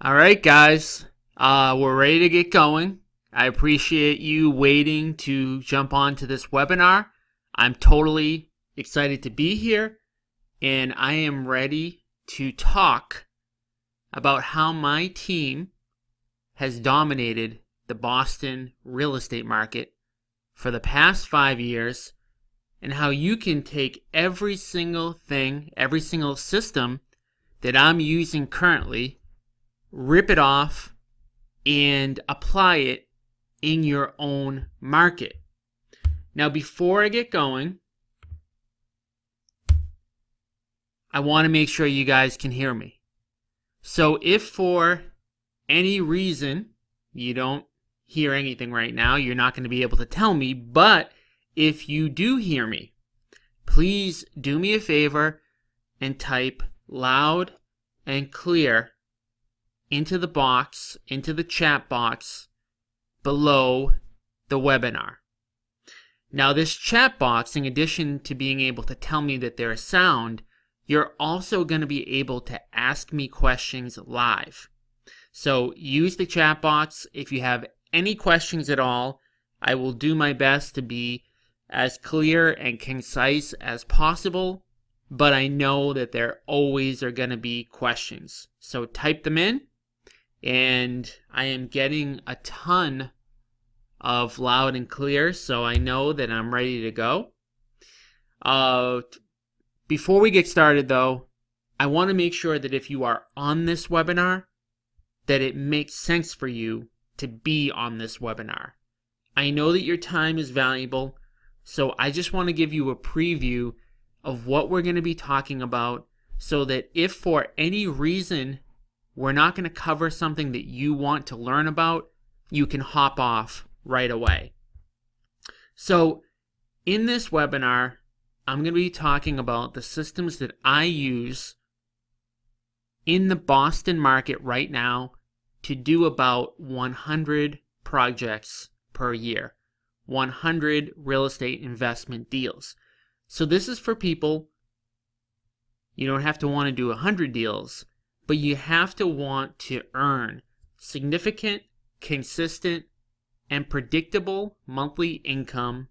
All right, guys. We're ready to get going. I appreciate you waiting to jump onto this webinar. I'm totally excited to be here, and I am ready to talk about how my team has dominated the Boston real estate market for the past 5 years, and how you can take every single thing, every single system that I'm using currently, rip it off, and apply it in your own market. Now, before I get going, I want to make sure you guys can hear me. So if for any reason you don't hear anything right now, you're not going to be able to tell me, but if you do hear me, please do me a favor and type loud and clear into the box, into the chat box below the webinar. Now, this chat box, in addition to being able to tell me that there's sound, you're also going to be able to ask me questions live. So use the chat box. If you have any questions at all, I will do my best to be as clear and concise as possible, but I know that there always are going to be questions. So type them in. And I am getting a ton of loud and clear, so I know that I'm ready to go. Before we get started, though, I want to make sure that if you are on this webinar, that it makes sense for you to be on this webinar. I know that your time is valuable, so I just want to give you a preview of what we're going to be talking about, so that if for any reason we're not going to cover something that you want to learn about, you can hop off right away. So in this webinar, I'm going to be talking about the systems that I use in the Boston market right now to do about 100 projects per year, 100 real estate investment deals. So this is for people, you don't have to want to do 100 deals, but you have to want to earn significant, consistent, and predictable monthly income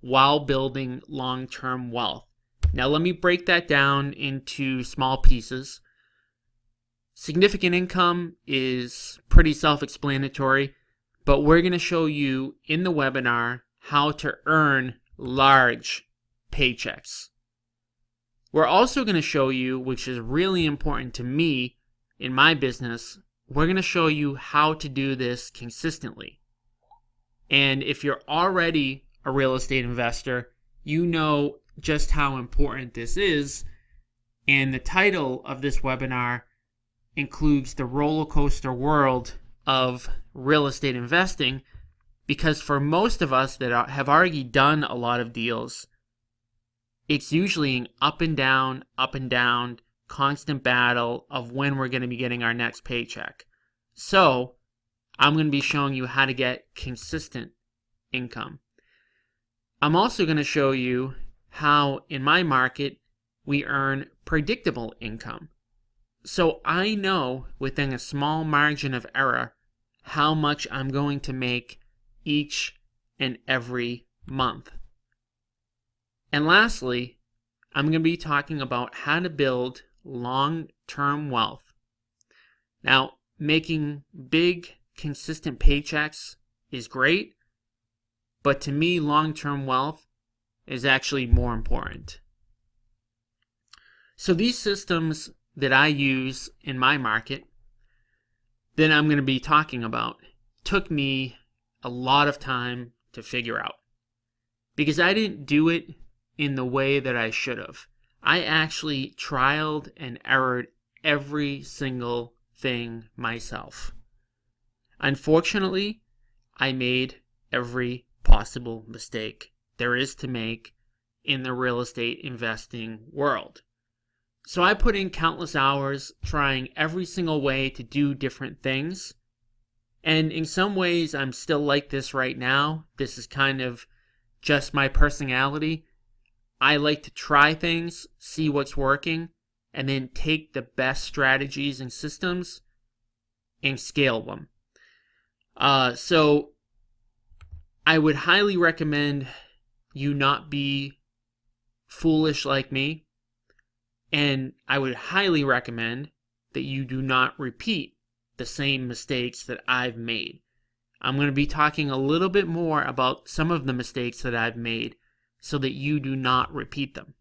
while building long-term wealth. Now, let me break that down into small pieces. Significant income is pretty self-explanatory, but we're going to show you in the webinar how to earn large paychecks. We're also going to show you, which is really important to me in my business, we're going to show you how to do this consistently. And if you're already a real estate investor, you know just how important this is. And the title of this webinar includes the roller coaster world of real estate investing, because for most of us that have already done a lot of deals, it's usually an up and down, constant battle of when we're going to be getting our next paycheck. So I'm going to be showing you how to get consistent income. I'm also going to show you how in my market we earn predictable income. So I know within a small margin of error how much I'm going to make each and every month. And lastly, I'm going to be talking about how to build long-term wealth. Now, making big, consistent paychecks is great, but to me, long-term wealth is actually more important. So these systems that I use in my market that I'm going to be talking about took me a lot of time to figure out, because I didn't do it in the way that I should have. I actually trialed and errored every single thing myself. Unfortunately, I made every possible mistake there is to make in the real estate investing world. So I put in countless hours trying every single way to do different things. And in some ways, I'm still like this right now. This is kind of just my personality. I like to try things, see what's working, and then take the best strategies and systems and scale them. So I would highly recommend you not be foolish like me, and I would highly recommend that you do not repeat the same mistakes that I've made. I'm going to be talking a little bit more about some of the mistakes that I've made so that you do not repeat them.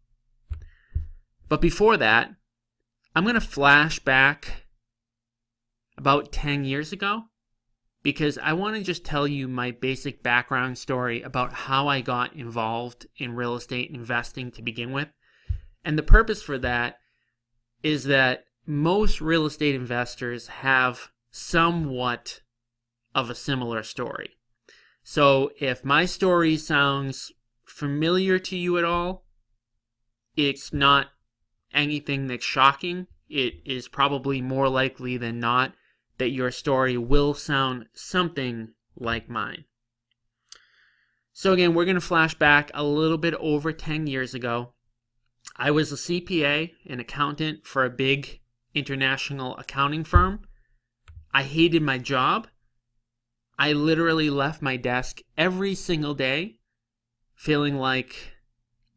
But before that, I'm going to flash back about 10 years ago because I want to just tell you my basic background story about how I got involved in real estate investing to begin with. And the purpose for that is that most real estate investors have somewhat of a similar story. So if my story sounds familiar to you at all, it's not anything that's shocking. It is probably more likely than not that your story will sound something like mine. So again, we're going to flash back a little bit over 10 years ago. I was a CPA, an accountant for a big international accounting firm. I hated my job. I literally left my desk every single day feeling like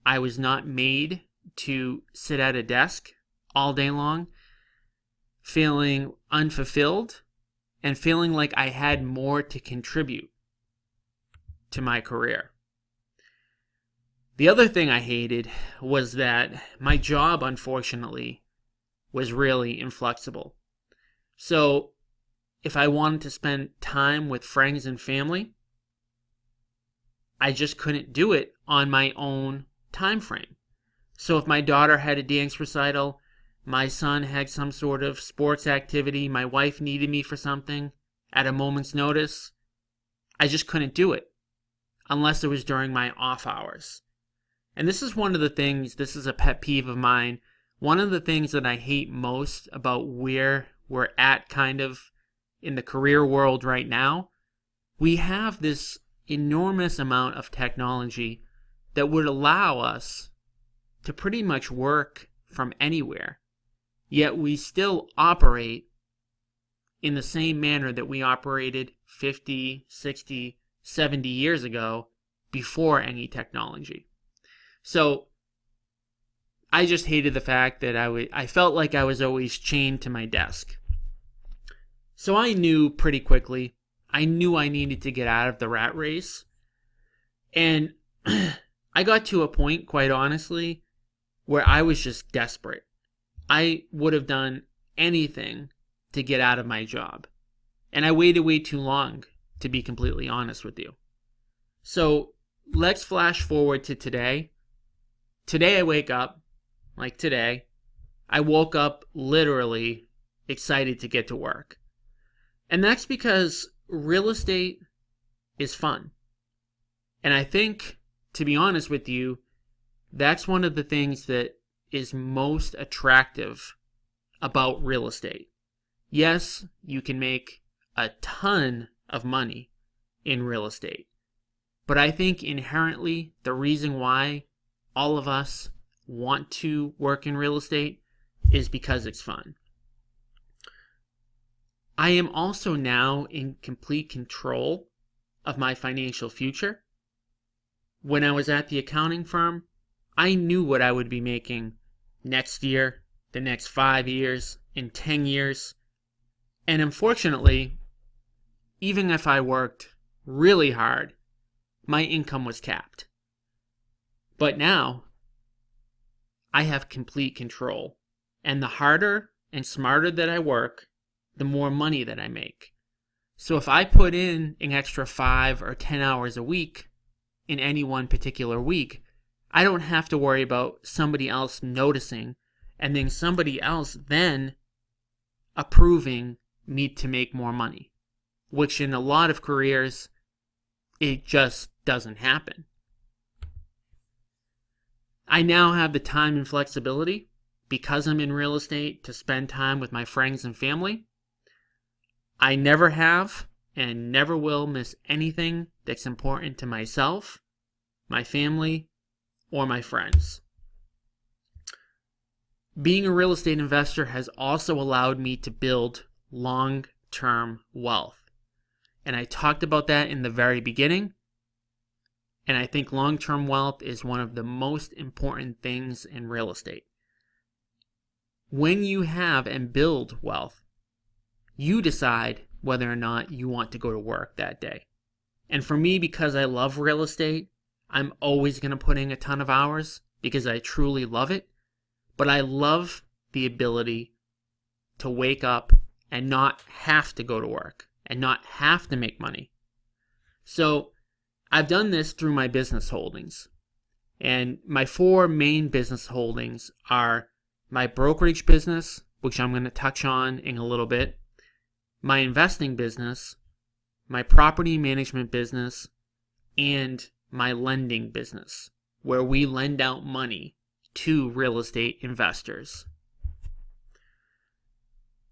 I was not made to sit at a desk all day long, feeling unfulfilled, and feeling like I had more to contribute to my career. The other thing I hated was that my job, unfortunately, was really inflexible. So if I wanted to spend time with friends and family, I just couldn't do it on my own time frame. So if my daughter had a dance recital, my son had some sort of sports activity, my wife needed me for something at a moment's notice, I just couldn't do it unless it was during my off hours. And this is one of the things, this is a pet peeve of mine, one of the things that I hate most about where we're at kind of in the career world right now. We have this enormous amount of technology that would allow us to pretty much work from anywhere, yet we still operate in the same manner that we operated 50, 60, 70 years ago before any technology. So I just hated the fact that I felt like I was always chained to my desk. So I knew pretty quickly, I knew I needed to get out of the rat race. And I got to a point, quite honestly, where I was just desperate. I would have done anything to get out of my job. And I waited way too long, to be completely honest with you. So let's flash forward to today. Today I wake up, like today, I woke up literally excited to get to work. And that's because real estate is fun. And I think, to be honest with you, that's one of the things that is most attractive about real estate. Yes, you can make a ton of money in real estate. But I think inherently the reason why all of us want to work in real estate is because it's fun. I am also now in complete control of my financial future. When I was at the accounting firm, I knew what I would be making next year, the next 5 years, in 10 years. And unfortunately, even if I worked really hard, my income was capped. But now, I have complete control. And the harder and smarter that I work, the more money that I make. So if I put in an extra 5 or 10 hours a week in any one particular week, I don't have to worry about somebody else noticing and then somebody else then approving me to make more money, which in a lot of careers, it just doesn't happen. I now have the time and flexibility, because I'm in real estate, to spend time with my friends and family. I never have and never will miss anything that's important to myself, my family, or my friends. Being a real estate investor has also allowed me to build long-term long-term wealth. And I talked about that in the very beginning. And I think long-term wealth is one of the most important things in real estate. When you have and build wealth, you decide whether or not you want to go to work that day. And for me, because I love real estate, I'm always going to put in a ton of hours because I truly love it. But I love the ability to wake up and not have to go to work and not have to make money. So I've done this through my business holdings. And my 4 main business holdings are my brokerage business, which I'm going to touch on in a little bit, my investing business, my property management business, and my lending business, where we lend out money to real estate investors.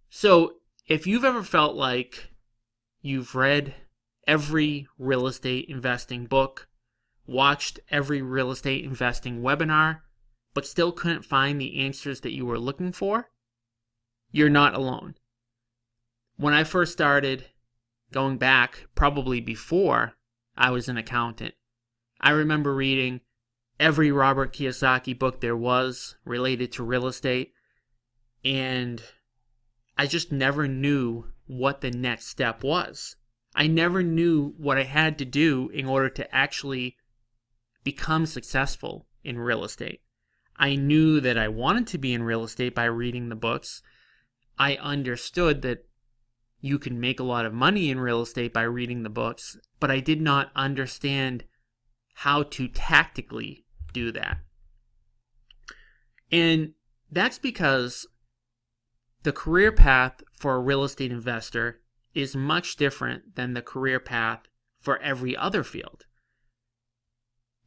So if you've ever felt like you've read every real estate investing book, watched every real estate investing webinar, but still couldn't find the answers that you were looking for, you're not alone. When I first started, going back probably before I was an accountant, I remember reading every Robert Kiyosaki book there was related to real estate, and I just never knew what the next step was. I never knew what I had to do in order to actually become successful in real estate. I knew that I wanted to be in real estate by reading the books. I understood that you can make a lot of money in real estate by reading the books, but I did not understand how to tactically do that. And that's because the career path for a real estate investor is much different than the career path for every other field.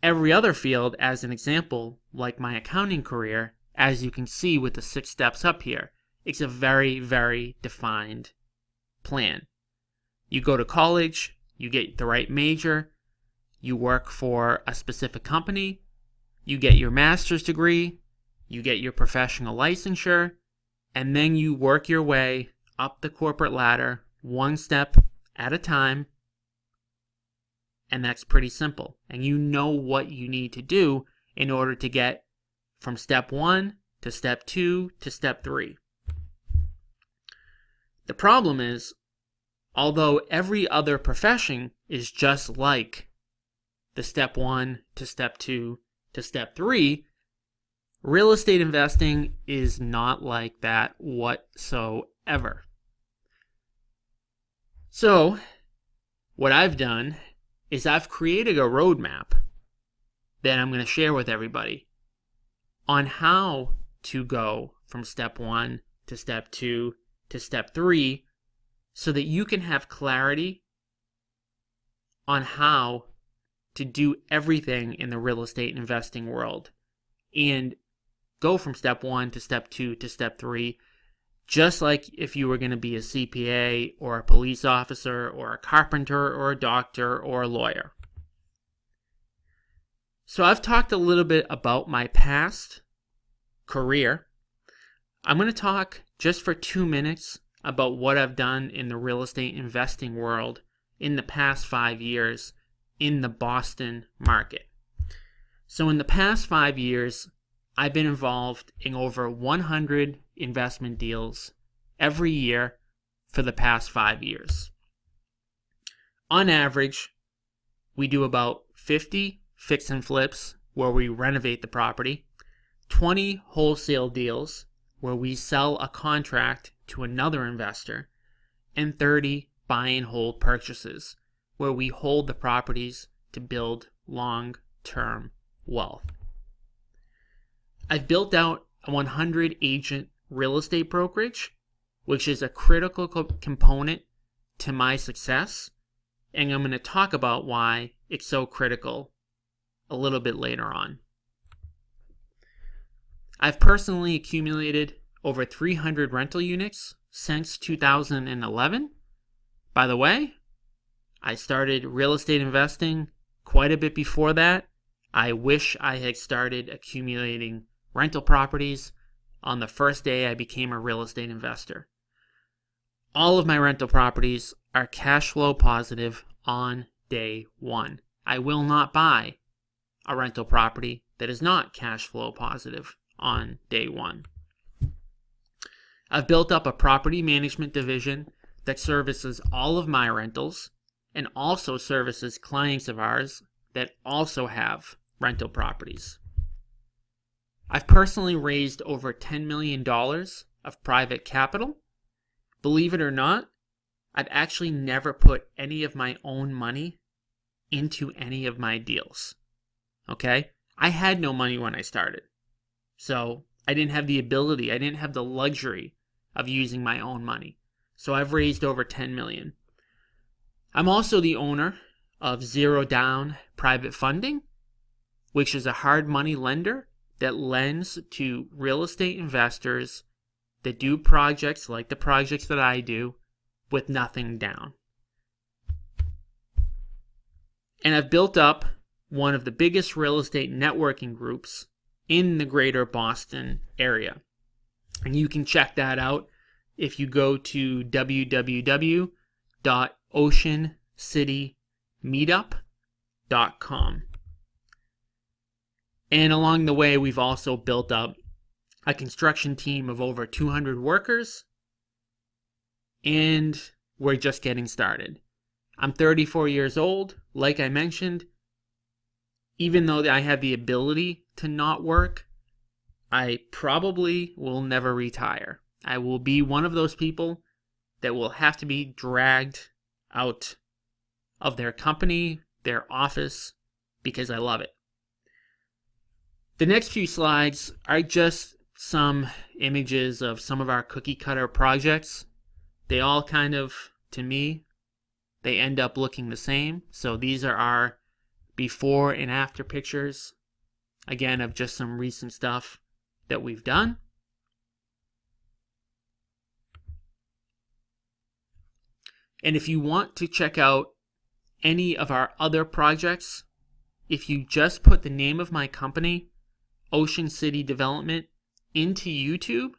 Every other field, as an example, like my accounting career, as you can see with the 6 steps up here, it's a very, very defined plan. You go to college, you get the right major, you work for a specific company, you get your master's degree, you get your professional licensure, and then you work your way up the corporate ladder, one step at a time, and that's pretty simple. And you know what you need to do in order to get from step 1 to step 2 to step 3. The problem is, although every other profession is just like the step 1 to step 2 to step 3, real estate investing is not like that whatsoever. So, what I've done is I've created a roadmap that I'm going to share with everybody on how to go from step 1 to step 2 to step 3 so that you can have clarity on how to do everything in the real estate investing world and go from step 1 to step 2 to step 3, just like if you were going to be a CPA or a police officer or a carpenter or a doctor or a lawyer. So I've talked a little bit about my past career. I'm going to talk just for 2 minutes about what I've done in the real estate investing world in the past 5 years in the Boston market. So in the past 5 years, I've been involved in over 100 investment deals every year for the past 5 years. On average, we do about 50 fix and flips where we renovate the property, 20 wholesale deals where we sell a contract to another investor, and 30 buy and hold purchases where we hold the properties to build long-term wealth. I've built out a 100 agent real estate brokerage, which is a critical component to my success, and I'm going to talk about why it's so critical a little bit later on. I've personally accumulated over 300 rental units since 2011. By the way, I started real estate investing quite a bit before that. I wish I had started accumulating rental properties on the first day I became a real estate investor. all of my rental properties are cash flow positive on day one. I will not buy a rental property that is not cash flow positive on day one. I've built up a property management division that services all of my rentals and also services clients of ours that also have rental properties. I've personally raised over $10 million of private capital. Believe it or not, I've actually never put any of my own money into any of my deals. Okay? I had no money when I started. So I didn't have the ability, I didn't have the luxury of using my own money. So I've raised over $10 million. I'm also the owner of Zero Down Private Funding, which is a hard money lender that lends to real estate investors that do projects like the projects that I do with nothing down. And I've built up one of the biggest real estate networking groups in the greater Boston area. And you can check that out if you go to www.oceancitymeetup.com. And along the way, we've also built up a construction team of over 200 workers, and we're just getting started. I'm 34 years old. Like I mentioned, even though I have the ability to not work, I probably will never retire. I will be one of those people that will have to be dragged out of their company, their office, because I love it. The next few slides are just some images of some of our cookie cutter projects. They all kind of, to me, they end up looking the same. So these are our before and after pictures, again, of just some recent stuff that we've done. And if you want to check out any of our other projects, if you just put the name of my company, Ocean City Development, into YouTube,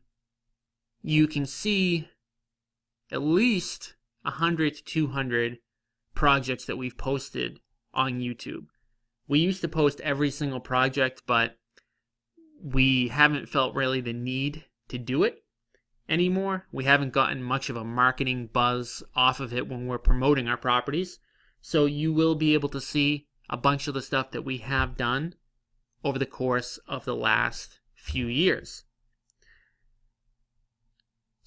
you can see at least 100 to 200 projects that we've posted on YouTube. We used to post every single project, but we haven't felt really the need to do it anymore. We haven't gotten much of a marketing buzz off of it when we're promoting our properties. So you will be able to see a bunch of the stuff that we have done over the course of the last few years.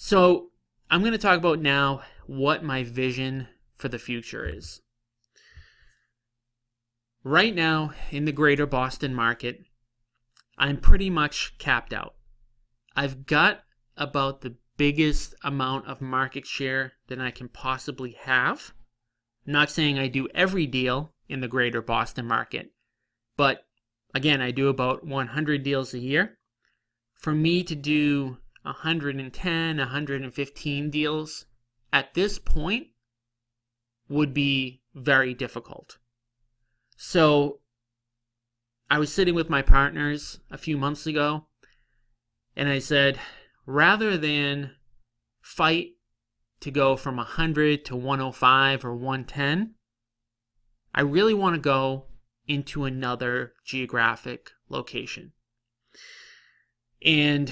So I'm going to talk about now what my vision for the future is. Right now, in the greater Boston market, I'm pretty much capped out. I've got about the biggest amount of market share that I can possibly have. I'm not saying I do every deal in the greater Boston market, but again, I do about 100 deals a year. For me to do 110, 115 deals at this point would be very difficult. So I was sitting with my partners a few months ago, and I said, rather than fight to go from 100 to 105 or 110, I really want to go into another geographic location. And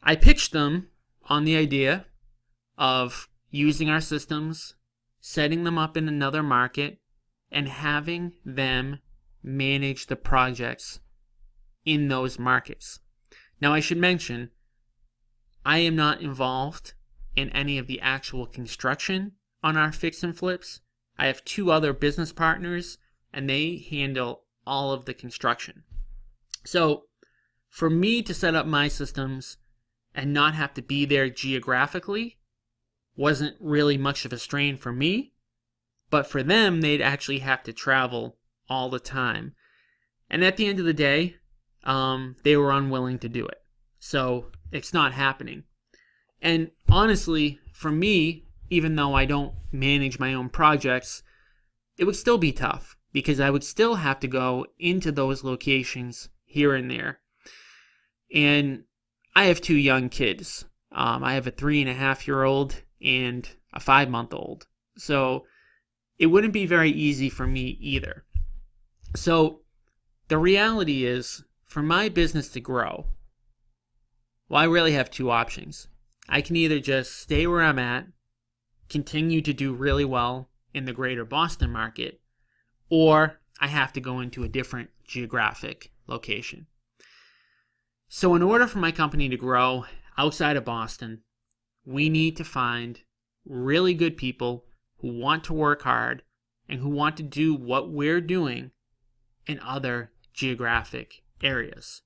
I pitched them on the idea of using our systems, setting them up in another market, and having them manage the projects in those markets. Now, I should mention, I am not involved in any of the actual construction on our fix and flips. I have 2 other business partners, and they handle all of the construction. So, for me to set up my systems and not have to be there geographically wasn't really much of a strain for me, but for them, they'd actually have to travel all the time. And at the end of the day, they were unwilling to do it. So it's not happening. And honestly, for me, even though I don't manage my own projects, it would still be tough because I would still have to go into those locations here and there. And I have 2 young kids. I have a 3.5-year-old and a 5-month-old. So it wouldn't be very easy for me either. So the reality is, for my business to grow, well, I really have two options. I can either just stay where I'm at, continue to do really well in the greater Boston market, or I have to go into a different geographic location. So in order for my company to grow outside of Boston, we need to find really good people who want to work hard and who want to do what we're doing in other geographic areas.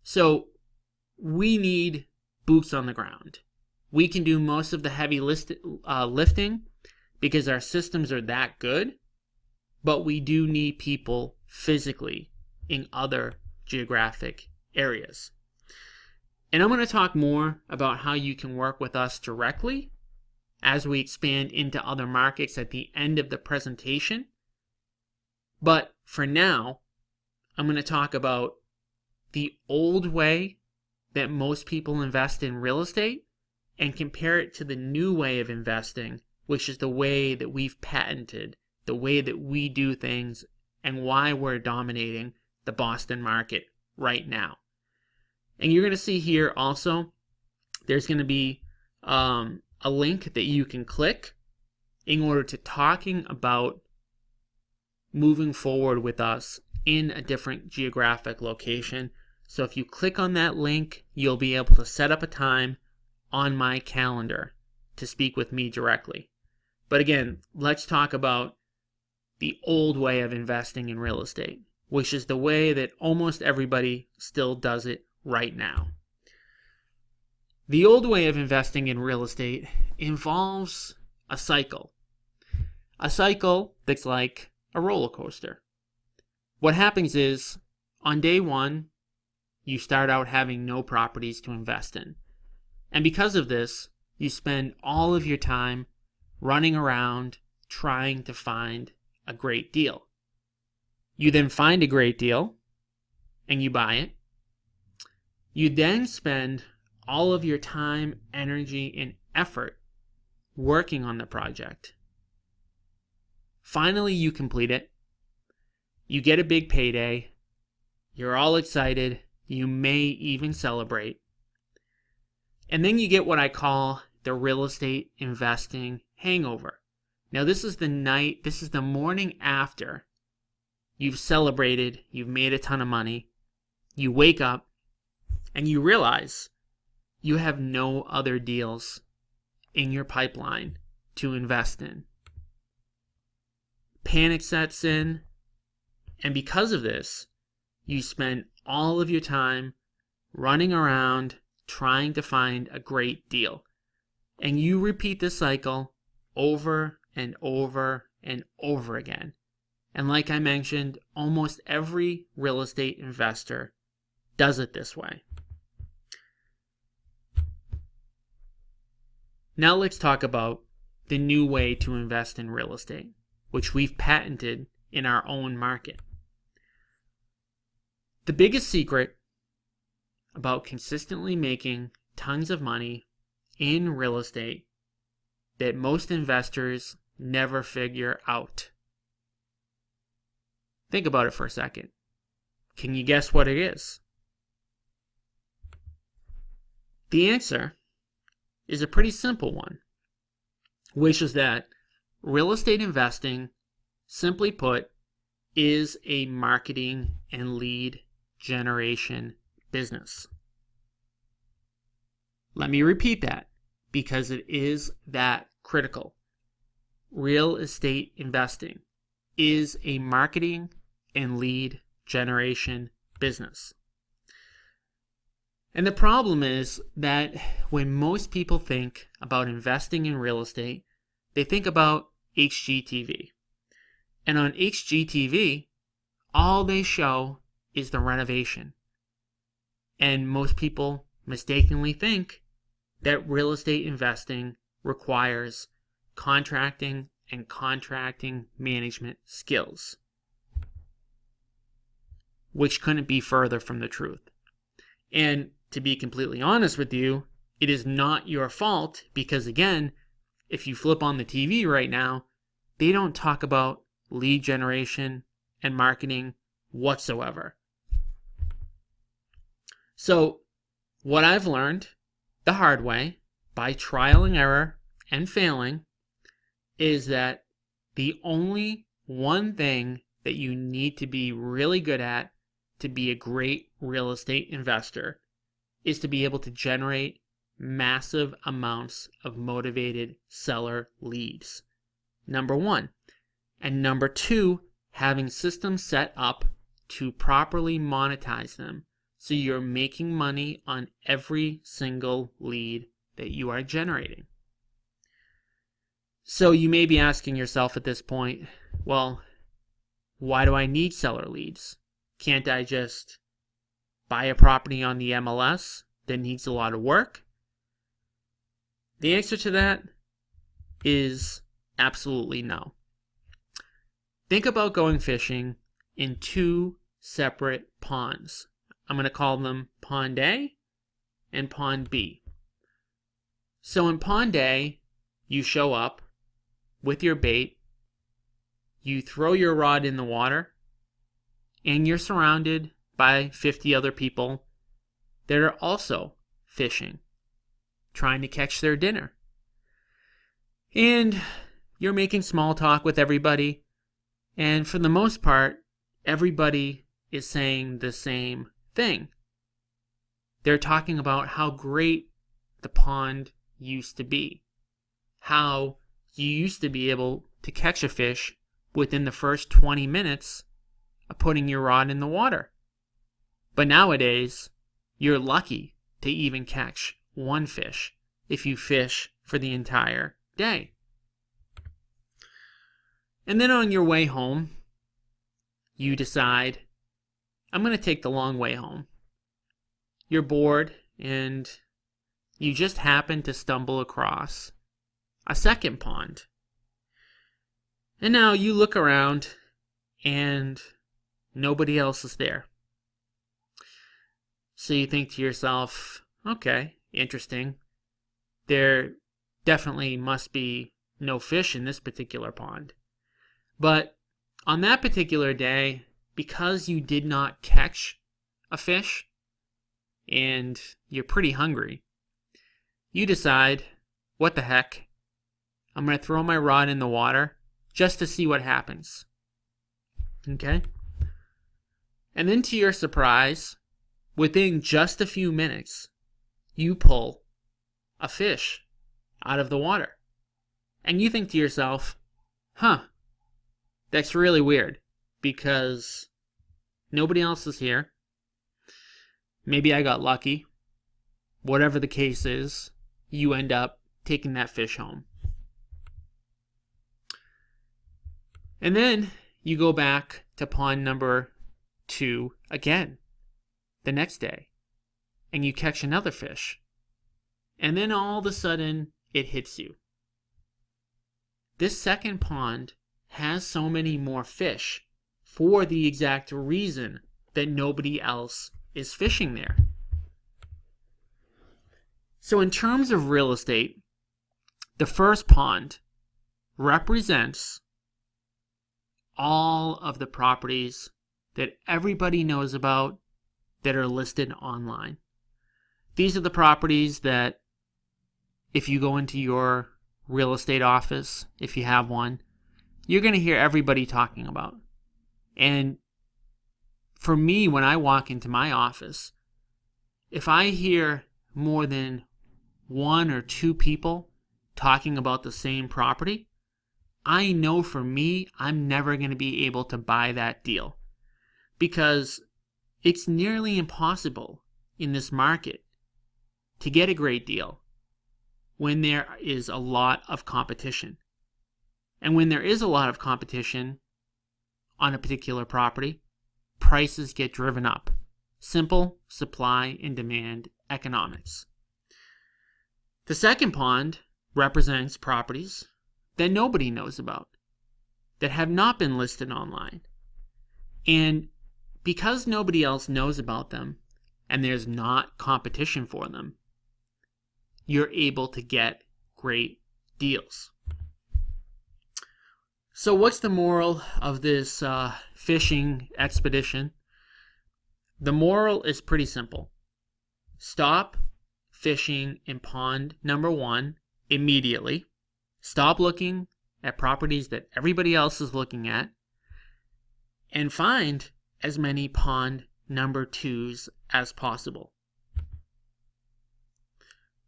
So we need boots on the ground. We can do most of the heavy lifting because our systems are that good, but we do need people physically in other geographic areas. And I'm going to talk more about how you can work with us directly as we expand into other markets at the end of the presentation. But for now, I'm going to talk about the old way that most people invest in real estate and compare it to the new way of investing, which is the way that we've patented, the way that we do things, and why we're dominating the Boston market right now. And you're going to see here also, there's going to be a link that you can click in order to talking about moving forward with us in a different geographic location. So if you click on that link, you'll be able to set up a time on my calendar to speak with me directly. But again, let's talk about the old way of investing in real estate, which is the way that almost everybody still does it right now. The old way of investing in real estate involves a cycle that's like a roller coaster. What happens is, on day one, you start out having no properties to invest in. And because of this, you spend all of your time running around trying to find a great deal. You then find a great deal and you buy it. You then spend all of your time, energy, and effort working on the project. Finally, you complete it. You get a big payday. You're all excited. You may even celebrate. And then you get what I call the real estate investing hangover. Now, this is the morning after you've celebrated, you've made a ton of money. You wake up and you realize you have no other deals in your pipeline to invest in. Panic sets in, and because of this, you spend all of your time running around trying to find a great deal. And you repeat this cycle over and over and over again. And like I mentioned, almost every real estate investor does it this way. Now let's talk about the new way to invest in real estate, which we've patented in our own market. The biggest secret about consistently making tons of money in real estate that most investors never figure out. Think about it for a second. Can you guess what it is? The answer is a pretty simple one, which is that real estate investing, simply put, is a marketing and lead generation business. Let me repeat that because it is that critical. Real estate investing is a marketing and lead generation business. And the problem is that when most people think about investing in real estate, they think about HGTV. And on HGTV, all they show is the renovation. And most people mistakenly think that real estate investing requires contracting and contracting management skills, which couldn't be further from the truth. And to be completely honest with you, it is not your fault because, again, if you flip on the TV right now, they don't talk about lead generation and marketing whatsoever. So what I've learned the hard way by trial and error and failing is that the only one thing that you need to be really good at to be a great real estate investor is to be able to generate massive amounts of motivated seller leads. Number one. And number two, having systems set up to properly monetize them so you're making money on every single lead that you are generating. So you may be asking yourself at this point, well, why do I need seller leads? Can't I just buy a property on the MLS that needs a lot of work? The answer to that is absolutely no. Think about going fishing in two separate ponds. I'm going to call them Pond A and Pond B. So in Pond A, you show up with your bait, you throw your rod in the water, and you're surrounded by 50 other people that are also fishing, trying to catch their dinner. And you're making small talk with everybody, and for the most part, everybody is saying the same thing. They're talking about how great the pond used to be, how you used to be able to catch a fish within the first 20 minutes of putting your rod in the water. But nowadays, you're lucky to even catch one fish if you fish for the entire day. And then on your way home, you decide, I'm going to take the long way home. You're bored and you just happen to stumble across a second pond. And now you look around and nobody else is there. So you think to yourself, okay, interesting. There definitely must be no fish in this particular pond. But on that particular day, because you did not catch a fish and you're pretty hungry, you decide, what the heck, I'm going to throw my rod in the water just to see what happens. Okay? And then to your surprise, within just a few minutes, you pull a fish out of the water. And you think to yourself, that's really weird because nobody else is here. Maybe I got lucky. Whatever the case is, you end up taking that fish home. And then you go back to pond number 2 again the next day and you catch another fish. And then all of a sudden it hits you. This second pond has so many more fish for the exact reason that nobody else is fishing there. So in terms of real estate, the first pond represents all of the properties that everybody knows about that are listed online. These are the properties that if you go into your real estate office, if you have one, you're going to hear everybody talking about. And for me, when I walk into my office, if I hear more than 1 or 2 people talking about the same property, I know for me, I'm never going to be able to buy that deal. Because it's nearly impossible in this market to get a great deal when there is a lot of competition. And when there is a lot of competition on a particular property, prices get driven up. Simple supply and demand economics. The second pond represents properties that nobody knows about, that have not been listed online. And because nobody else knows about them, and there's not competition for them, you're able to get great deals. So what's the moral of this fishing expedition? The moral is pretty simple. Stop fishing in pond number 1 immediately. Stop looking at properties that everybody else is looking at. And find as many pond number 2s as possible.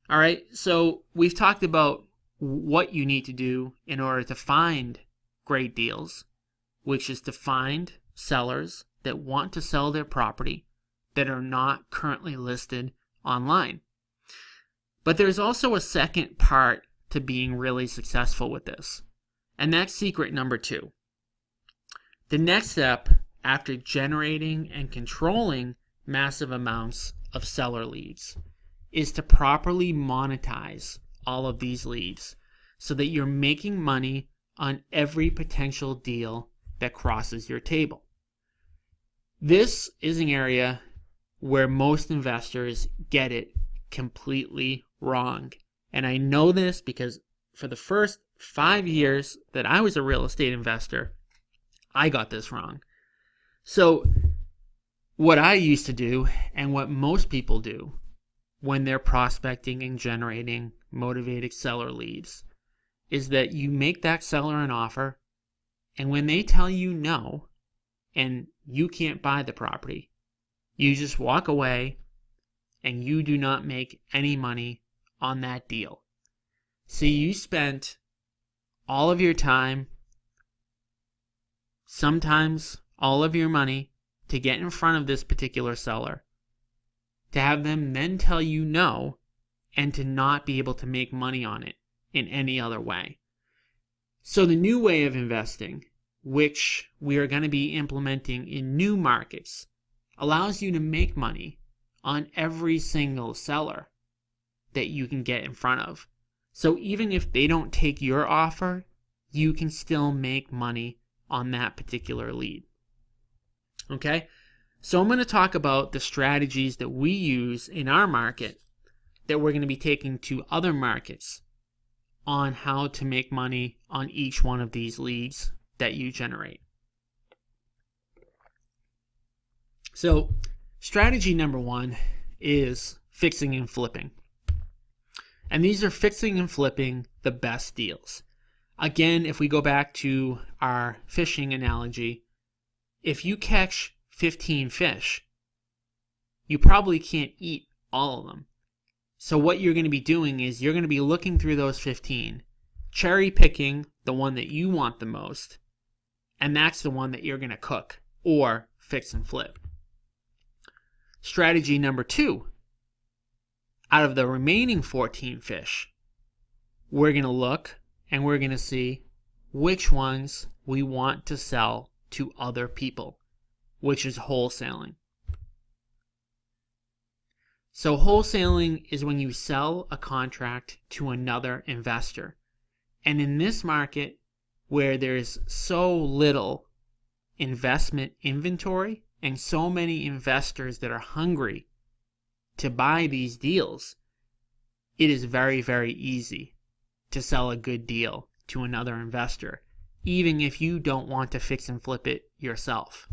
All right, so we've talked about what you need to do in order to find great deals, which is to find sellers that want to sell their property that are not currently listed online. But there's also a second part to being really successful with this, and that's secret number 2. The next step after generating and controlling massive amounts of seller leads is to properly monetize all of these leads so that you're making money on every potential deal that crosses your table. This is an area where most investors get it completely wrong. And I know this because for the first 5 years that I was a real estate investor, I got this wrong. So what I used to do, and what most people do when they're prospecting and generating motivated seller leads, is that you make that seller an offer, and when they tell you no, and you can't buy the property, you just walk away and you do not make any money on that deal. So you spent all of your time, sometimes all of your money, to get in front of this particular seller, to have them then tell you no, and to not be able to make money on it in any other way. So the new way of investing, which we are going to be implementing in new markets, allows you to make money on every single seller that you can get in front of. So even if they don't take your offer, you can still make money on that particular lead. Okay? So I'm going to talk about the strategies that we use in our market that we're going to be taking to other markets on how to make money on each one of these leads that you generate. So strategy number 1 is fixing and flipping. And these are fixing and flipping the best deals. Again, if we go back to our fishing analogy, if you catch 15 fish, you probably can't eat all of them. So what you're going to be doing is you're going to be looking through those 15, cherry picking the one that you want the most, and that's the one that you're going to cook or fix and flip. Strategy number 2, out of the remaining 14 fish, we're going to look and we're going to see which ones we want to sell to other people, which is wholesaling. So wholesaling is when you sell a contract to another investor. And in this market, where there's so little investment inventory and so many investors that are hungry to buy these deals, it is very, very easy to sell a good deal to another investor, even if you don't want to fix and flip it yourself.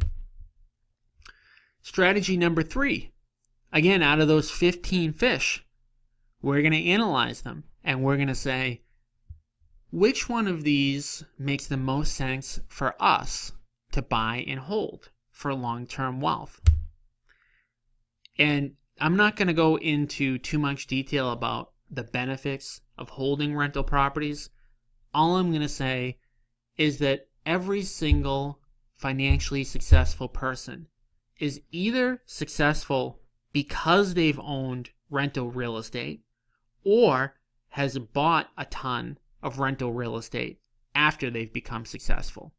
Strategy number 3, again, out of those 15 fish, we're going to analyze them and we're going to say, which one of these makes the most sense for us to buy and hold for long-term wealth? And I'm not going to go into too much detail about the benefits of holding rental properties. All I'm going to say is that every single financially successful person is either successful because they've owned rental real estate or has bought a ton of rental real estate after they've become successful.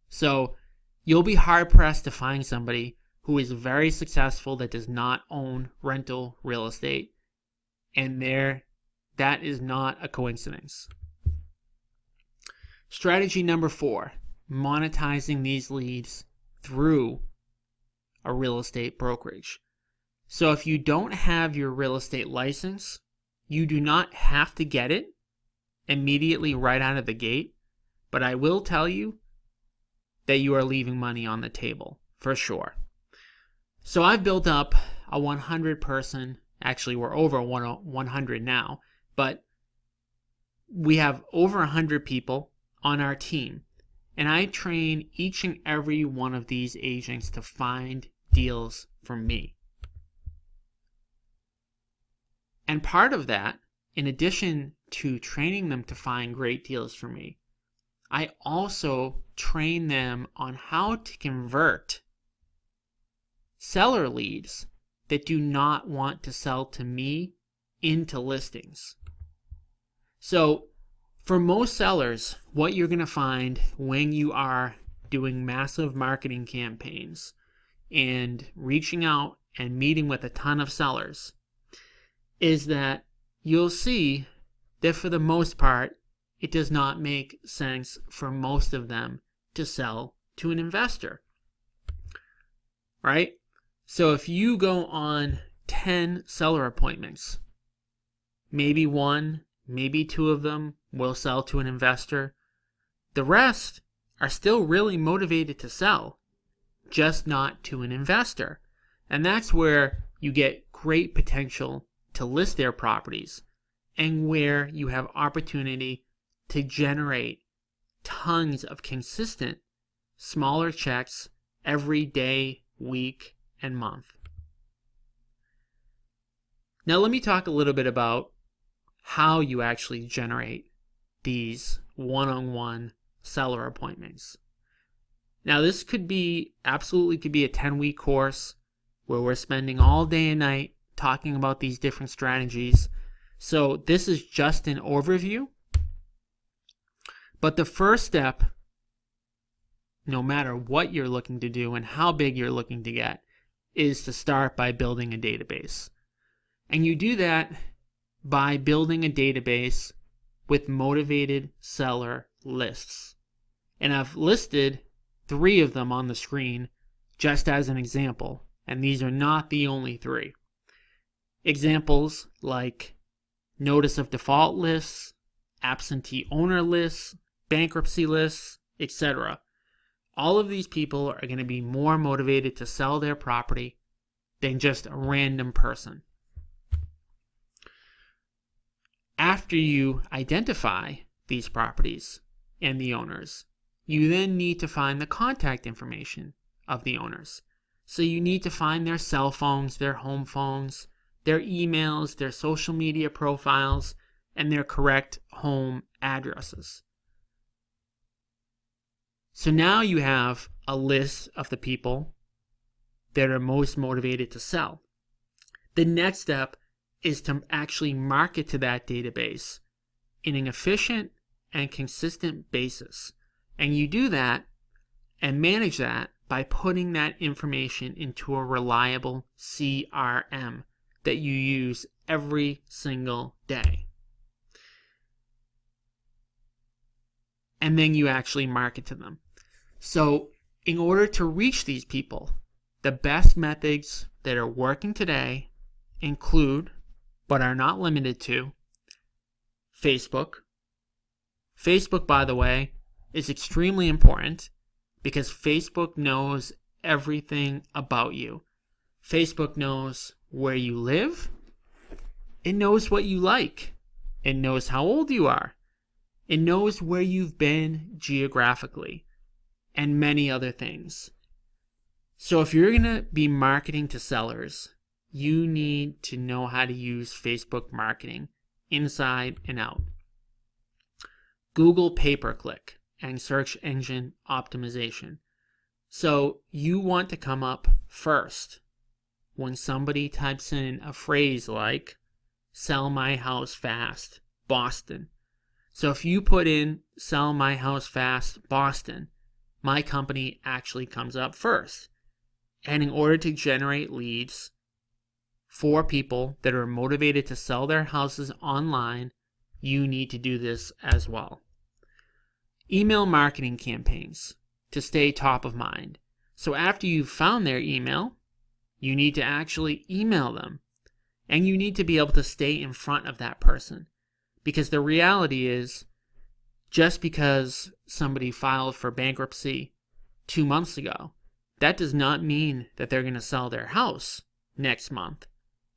So you'll be hard-pressed to find somebody who is very successful that does not own rental real estate, and that is not a coincidence. Strategy number 4, monetizing these leads through a real estate brokerage. So if you don't have your real estate license, You do not have to get it immediately right out of the gate, but I will tell you that you are leaving money on the table for sure. So I've built up a 100-person, actually we're over 100 now, but we have over 100 people on our team, and I train each and every one of these agents to find deals for me. And part of that, in addition to training them to find great deals for me, I also train them on how to convert seller leads that do not want to sell to me into listings. So for most sellers, what you're going to find when you are doing massive marketing campaigns and reaching out and meeting with a ton of sellers is that you'll see that for the most part, it does not make sense for most of them to sell to an investor, right? So if you go on 10 seller appointments, maybe one, maybe two of them will sell to an investor. The rest are still really motivated to sell, just not to an investor. And that's where you get great potential to list their properties and where you have opportunity to generate tons of consistent smaller checks every day, week, and month. Now let me talk a little bit about how you actually generate these one-on-one seller appointments. Now this could be a 10-week course where we're spending all day and night talking about these different strategies. So this is just an overview. But the first step, no matter what you're looking to do and how big you're looking to get, is to start by building a database. And you do that by building a database with motivated seller lists. And I've listed 3 of them on the screen just as an example, and these are not the only 3. Examples like notice of default lists, absentee owner lists, bankruptcy lists, etc. All of these people are going to be more motivated to sell their property than just a random person. After you identify these properties and the owners, you then need to find the contact information of the owners. So you need to find their cell phones, their home phones, their emails, their social media profiles, and their correct home addresses. So now you have a list of the people that are most motivated to sell. The next step is to actually market to that database in an efficient and consistent basis. And you do that and manage that by putting that information into a reliable CRM that you use every single day. And then you actually market to them. So in order to reach these people, the best methods that are working today include, but are not limited to, Facebook. Facebook, by the way, is extremely important because Facebook knows everything about you. Facebook knows where you live. It knows what you like. It knows how old you are. It knows where you've been geographically and many other things. So if you're going to be marketing to sellers, you need to know how to use Facebook marketing inside and out. Google pay-per-click and search engine optimization. So you want to come up first when somebody types in a phrase like sell my house fast, Boston. So if you put in sell my house fast, Boston, my company actually comes up first. And in order to generate leads for people that are motivated to sell their houses online, you need to do this as well. Email marketing campaigns to stay top of mind. So after you've found their email, you need to actually email them And you need to be able to stay in front of that person. Because the reality is, just because somebody filed for bankruptcy 2 months ago, that does not mean that they're going to sell their house next month.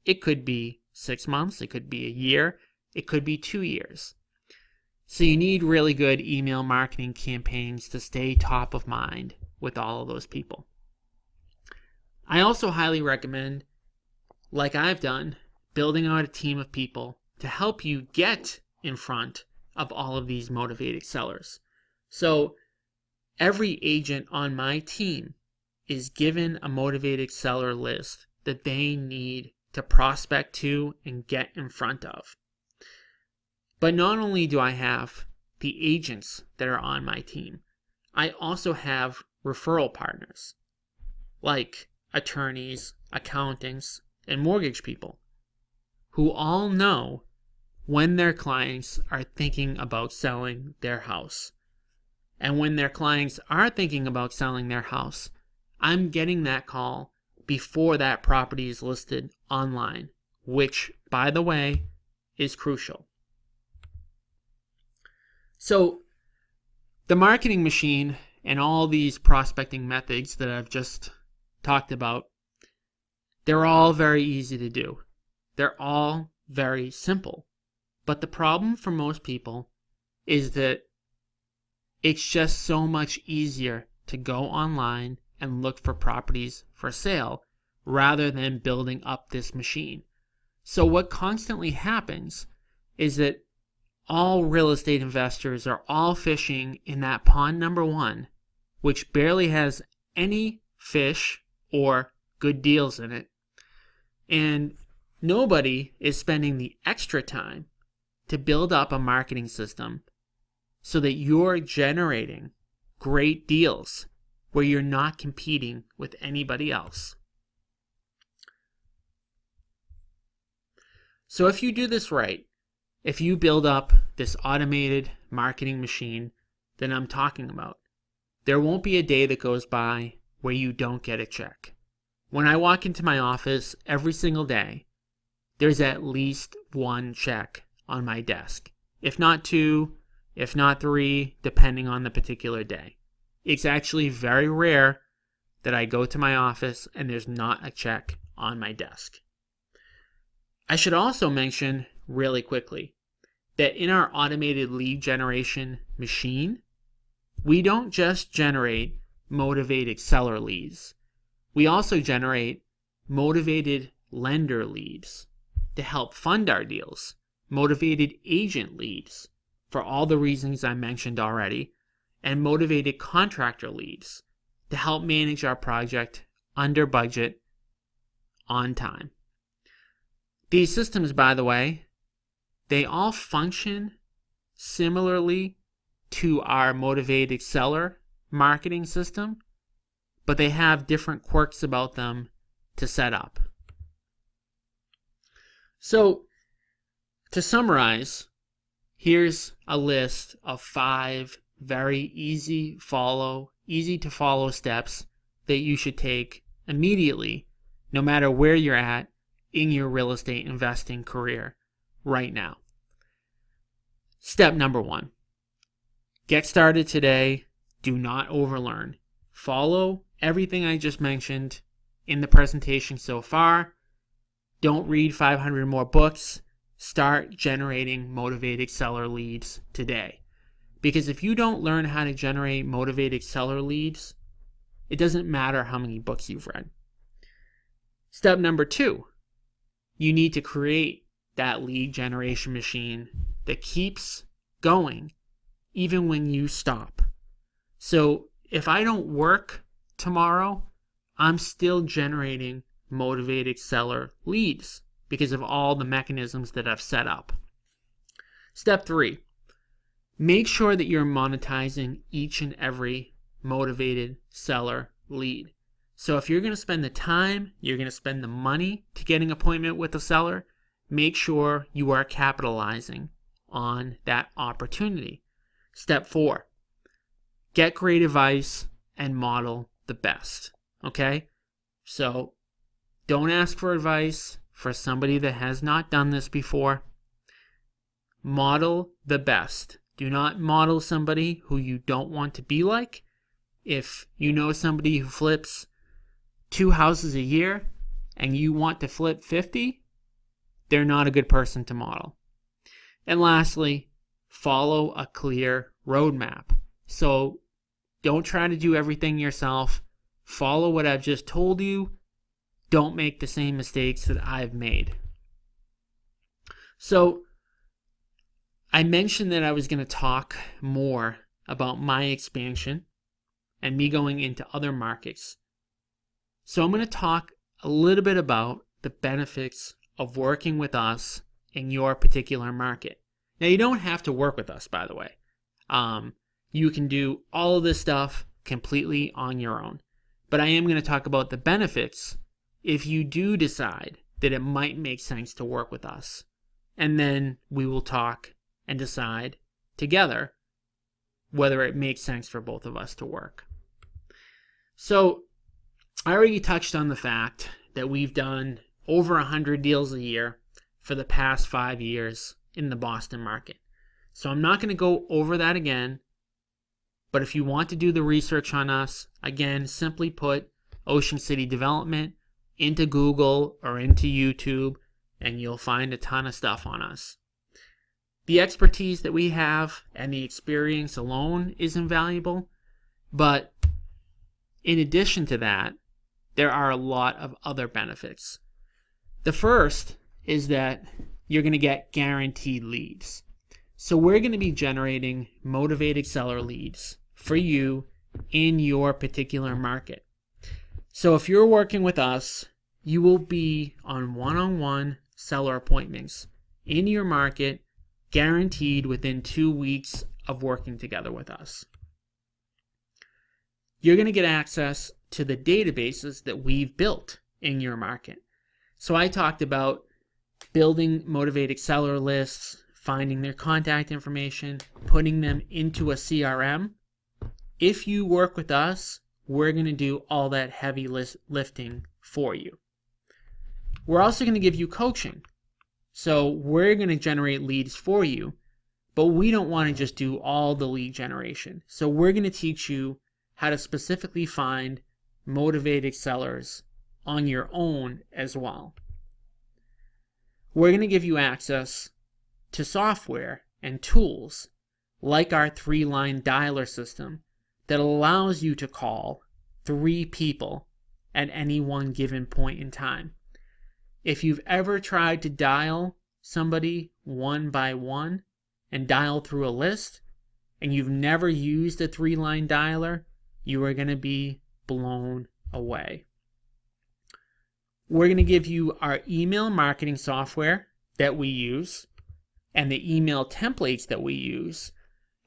It could be 6 months, it could be a year, it could be 2 years. So you need really good email marketing campaigns to stay top of mind with all of those people. I also highly recommend, like I've done, building out a team of people to help you get in front of all of these motivated sellers. So every agent on my team is given a motivated seller list that they need to prospect to and get in front of. But not only do I have the agents that are on my team, I also have referral partners like attorneys, accountants, and mortgage people who all know when their clients are thinking about selling their house. And when their clients are thinking about selling their house, I'm getting that call before that property is listed online, which, by the way, is crucial. So, the marketing machine and all these prospecting methods that I've just talked about, they're all very easy to do. They're all very simple. But the problem for most people is that it's just so much easier to go online and look for properties for sale rather than building up this machine. So what constantly happens is that all real estate investors are all fishing in that pond number 1, which barely has any fish or good deals in it. And nobody is spending the extra time to build up a marketing system so that you're generating great deals where you're not competing with anybody else. So if you do this right, if you build up this automated marketing machine that I'm talking about, there won't be a day that goes by where you don't get a check. When I walk into my office every single day, there's at least 1 check on my desk. If not 2, if not 3, depending on the particular day. It's actually very rare that I go to my office and there's not a check on my desk. I should also mention really quickly that in our automated lead generation machine, we don't just generate motivated seller leads. We also generate motivated lender leads to help fund our deals, motivated agent leads for all the reasons I mentioned already, and motivated contractor leads to help manage our project under budget on time. These systems, by the way, they all function similarly to our motivated seller marketing system, but they have different quirks about them to set up. So, to summarize, here's a list of 5 very easy to follow steps that you should take immediately, no matter where you're at in your real estate investing career right now. Step number 1, get started today. Do not overlearn. Follow everything I just mentioned in the presentation so far. Don't read 500 more books. Start generating motivated seller leads today. Because if you don't learn how to generate motivated seller leads, it doesn't matter how many books you've read. Step number 2, you need to create that lead generation machine that keeps going even when you stop. So if I don't work tomorrow, I'm still generating motivated seller leads because of all the mechanisms that I've set up. Step 3, make sure that you're monetizing each and every motivated seller lead. So if you're going to spend the time, you're going to spend the money to get an appointment with a seller, make sure you are capitalizing on that opportunity. Step 4, get great advice and model the best. Okay? So don't ask for advice for somebody that has not done this before, model the best. Do not model somebody who you don't want to be like. If you know somebody who flips 2 houses a year and you want to flip 50, they're not a good person to model. And lastly, follow a clear roadmap. So don't try to do everything yourself. Follow what I've just told you. Don't make the same mistakes that I've made. So I mentioned that I was going to talk more about my expansion and me going into other markets. So I'm going to talk a little bit about the benefits of working with us in your particular market. Now, you don't have to work with us, by the way. You can do all of this stuff completely on your own. But I am going to talk about the benefits if you do decide that it might make sense to work with us. And then we will talk and decide together whether it makes sense for both of us to work. So I already touched on the fact that we've done over 100 deals a year for the past 5 years in the Boston market. So I'm not going to go over that again. But if you want to do the research on us, again, simply put Ocean City Development into Google or into YouTube, and you'll find a ton of stuff on us. The expertise that we have and the experience alone is invaluable, but in addition to that, there are a lot of other benefits. The first is that you're going to get guaranteed leads. So we're going to be generating motivated seller leads for you in your particular market. So if you're working with us, you will be on one-on-one seller appointments in your market, guaranteed within 2 weeks of working together with us. You're going to get access to the databases that we've built in your market. So I talked about building motivated seller lists, finding their contact information, putting them into a CRM. If you work with us, we're going to do all that heavy lifting for you. We're also going to give you coaching. So we're going to generate leads for you, but we don't want to just do all the lead generation. So we're going to teach you how to specifically find motivated sellers on your own as well. We're going to give you access to software and tools like our 3-line dialer system that allows you to call 3 people at any one given point in time. If you've ever tried to dial somebody one by one and dial through a list, and you've never used a 3-line dialer, you are going to be blown away. We're going to give you our email marketing software that we use and the email templates that we use,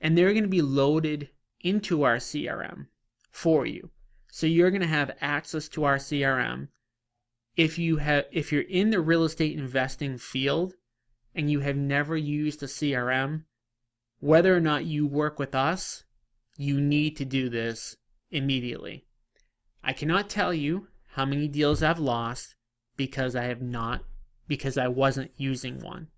and they're going to be loaded into our CRM for you. So you're going to have access to our CRM. If you're in the real estate investing field and you have never used a CRM, whether or not you work with us, you need to do this immediately. I cannot tell you how many deals I've lost because I wasn't using one.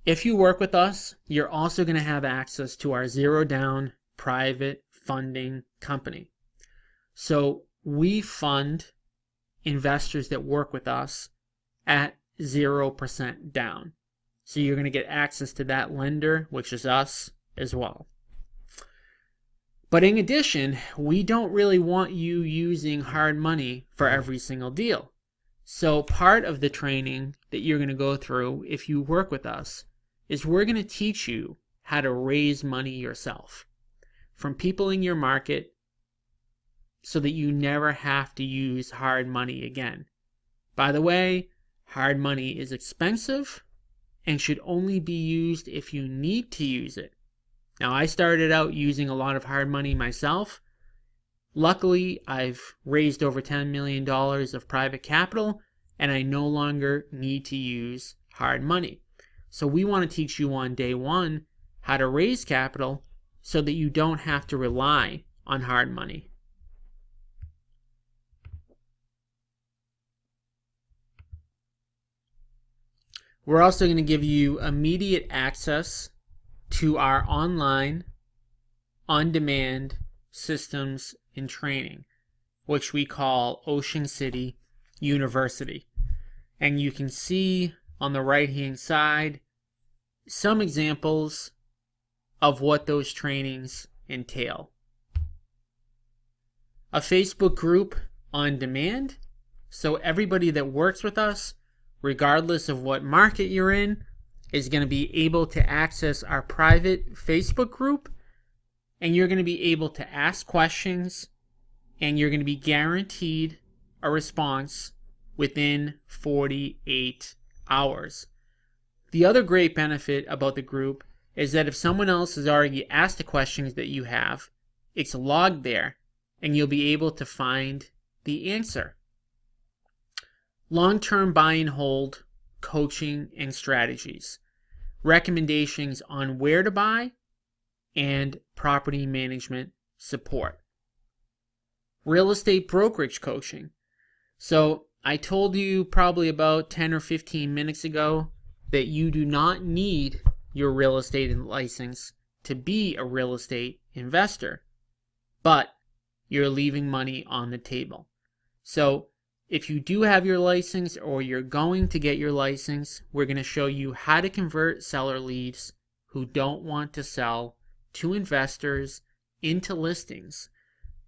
If you work with us, you're also going to have access to our zero down private funding company. So we fund investors that work with us at 0% down. So you're going to get access to that lender, which is us as well. But in addition, we don't really want you using hard money for every single deal. So part of the training that you're going to go through if you work with us is we're going to teach you how to raise money yourself from people in your market so that you never have to use hard money again. By the way, hard money is expensive and should only be used if you need to use it. Now, I started out using a lot of hard money myself. Luckily, I've raised over $10 million of private capital, and I no longer need to use hard money. So we want to teach you on day one how to raise capital so that you don't have to rely on hard money. We're also going to give you immediate access to our online, on-demand systems and training, which we call Ocean City University. And you can see on the right-hand side some examples of what those trainings entail. A Facebook group on demand, so everybody that works with us, regardless of what market you're in, is going to be able to access our private Facebook group, and you're going to be able to ask questions, and you're going to be guaranteed a response within 48 hours. The other great benefit about the group is that if someone else has already asked the questions that you have, it's logged there, and you'll be able to find the answer. Long-term buy and hold, coaching and strategies, recommendations on where to buy, and property management support. Real estate brokerage coaching. So I told you probably about 10 or 15 minutes ago that you do not need your real estate license to be a real estate investor, but you're leaving money on the table. So if you do have your license or you're going to get your license, we're going to show you how to convert seller leads who don't want to sell to investors into listings.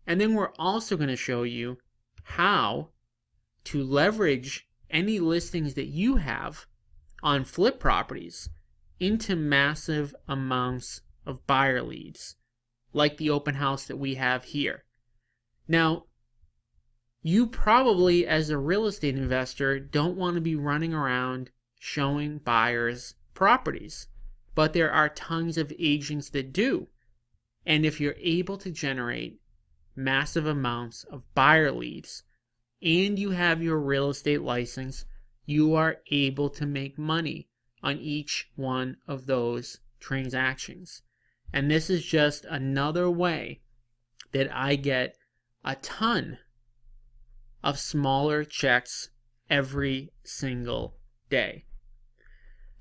And then we're also going to show you how to leverage any listings that you have on flip properties into massive amounts of buyer leads, like the open house that we have here. Now, you probably, as a real estate investor, don't want to be running around showing buyers properties, but there are tons of agents that do. And if you're able to generate massive amounts of buyer leads and you have your real estate license, you are able to make money on each one of those transactions. And this is just another way that I get a ton of smaller checks every single day.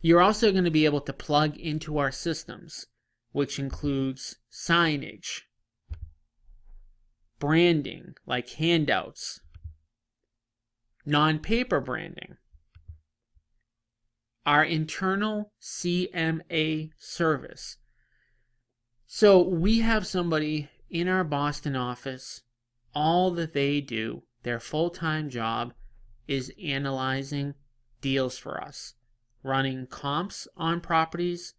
You're also going to be able to plug into our systems, which includes signage, branding like handouts, non-paper branding, our internal CMA service. So we have somebody in our Boston office, all that they do, their full-time job, is analyzing deals for us, running comps on properties,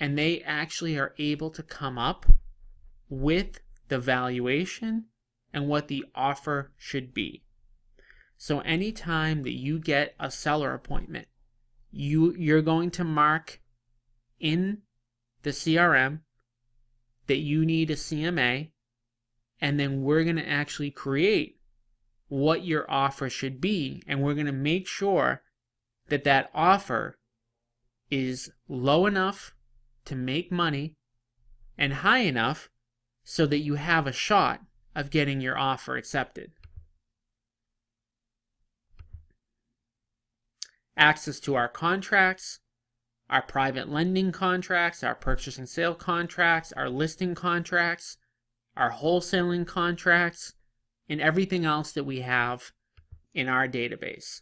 and they actually are able to come up with the valuation and what the offer should be. So anytime that you get a seller appointment, you're going to mark in the CRM that you need a CMA, and then we're going to actually create what your offer should be, and we're going to make sure that that offer is low enough to make money and high enough so that you have a shot of getting your offer accepted. Access to our contracts, our private lending contracts, our purchase and sale contracts, our listing contracts, our wholesaling contracts, and everything else that we have in our database.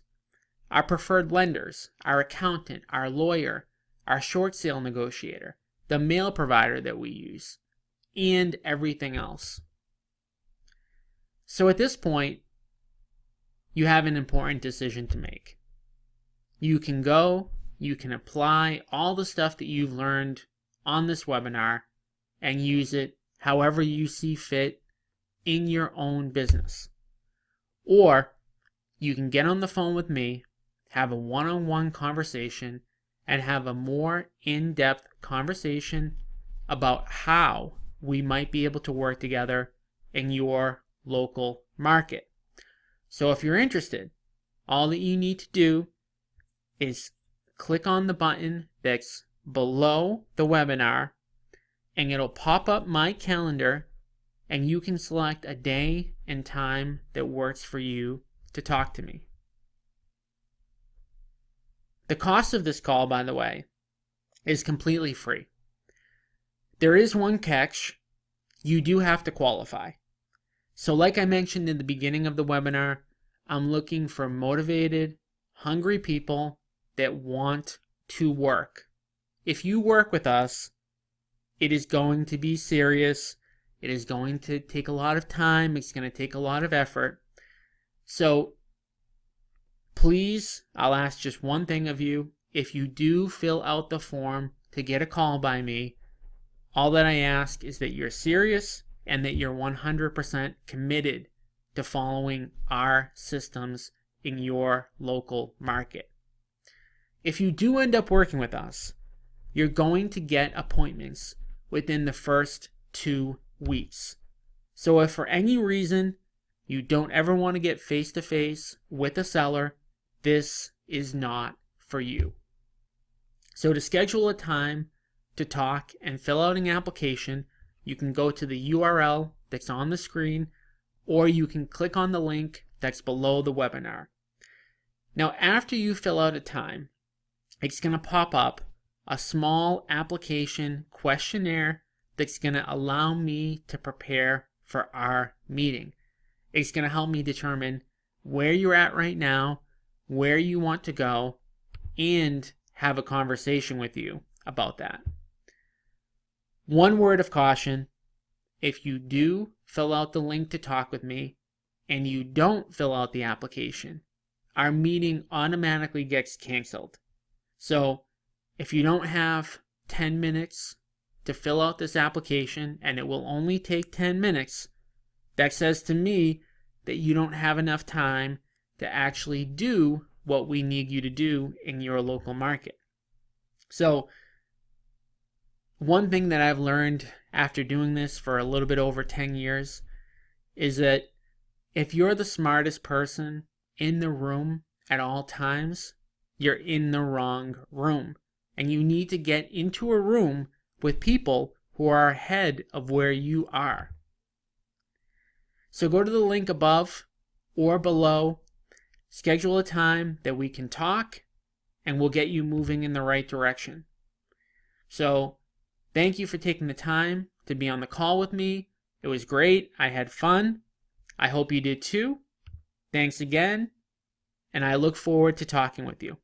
Our preferred lenders, our accountant, our lawyer, our short sale negotiator, the mail provider that we use, and everything else. So at this point, you have an important decision to make. You can apply all the stuff that you've learned on this webinar and use it however you see fit in your own business. Or you can get on the phone with me, have a one-on-one conversation, and have a more in-depth conversation about how we might be able to work together in your local market. So if you're interested, all that you need to do is click on the button that's below the webinar, and it'll pop up my calendar, and you can select a day and time that works for you to talk to me. The cost of this call, by the way, is completely free. There is one catch. You do have to qualify. So like I mentioned in the beginning of the webinar, I'm looking for motivated, hungry people that want to work. If you work with us, it is going to be serious. It is going to take a lot of time. It's going to take a lot of effort. So please, I'll ask just one thing of you. If you do fill out the form to get a call by me, all that I ask is that you're serious and that you're 100% committed to following our systems in your local market. If you do end up working with us, you're going to get appointments within the first 2 weeks. So if for any reason you don't ever want to get face-to-face with a seller, this is not for you. So to schedule a time to talk and fill out an application, you can go to the URL that's on the screen, or you can click on the link that's below the webinar. Now, after you fill out a time, it's going to pop up a small application questionnaire that's going to allow me to prepare for our meeting. It's going to help me determine where you're at right now, where you want to go, and have a conversation with you about that. One word of caution: if you do fill out the link to talk with me and you don't fill out the application, our meeting automatically gets canceled. So if you don't have 10 minutes to fill out this application, and it will only take 10 minutes, that says to me that you don't have enough time to actually do what we need you to do in your local market. So one thing that I've learned after doing this for a little bit over 10 years is that if you're the smartest person in the room at all times, you're in the wrong room. And you need to get into a room with people who are ahead of where you are. So go to the link above or below, schedule a time that we can talk, and we'll get you moving in the right direction. So thank you for taking the time to be on the call with me. It was great. I had fun. I hope you did too. Thanks again, and I look forward to talking with you.